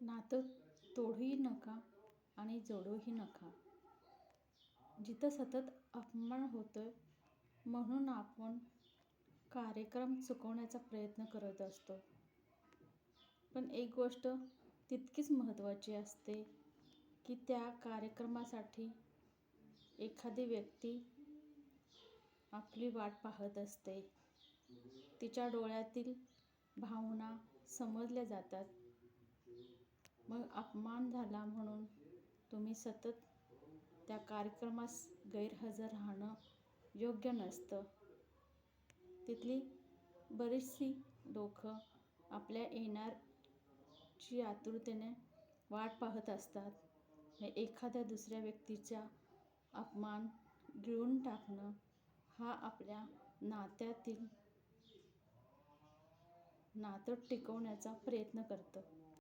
नातं तोडूही नका आणि जोडूही नका. जिथं सतत अपमान होतोय म्हणून आपण कार्यक्रम चुकवण्याचा प्रयत्न करत असतो. पण एक गोष्ट तितकीच महत्त्वाची असते की त्या कार्यक्रमासाठी एखादी व्यक्ती आपली वाट पाहत असते. तिच्या डोळ्यातील भावना समजल्या जातात. मग अपमान झाला म्हणून तुम्ही सतत त्या कार्यक्रमास गैरहजर राहणं योग्य नसतं. तिथली बरीचशी लोकं आपल्या येण्याची आतुरतेने वाट पाहत असतात. एखाद्या दुसऱ्या व्यक्तीचा अपमान गिळून टाकणं हा आपल्या नात्यातील नातं टिकवण्याचा प्रयत्न करतं.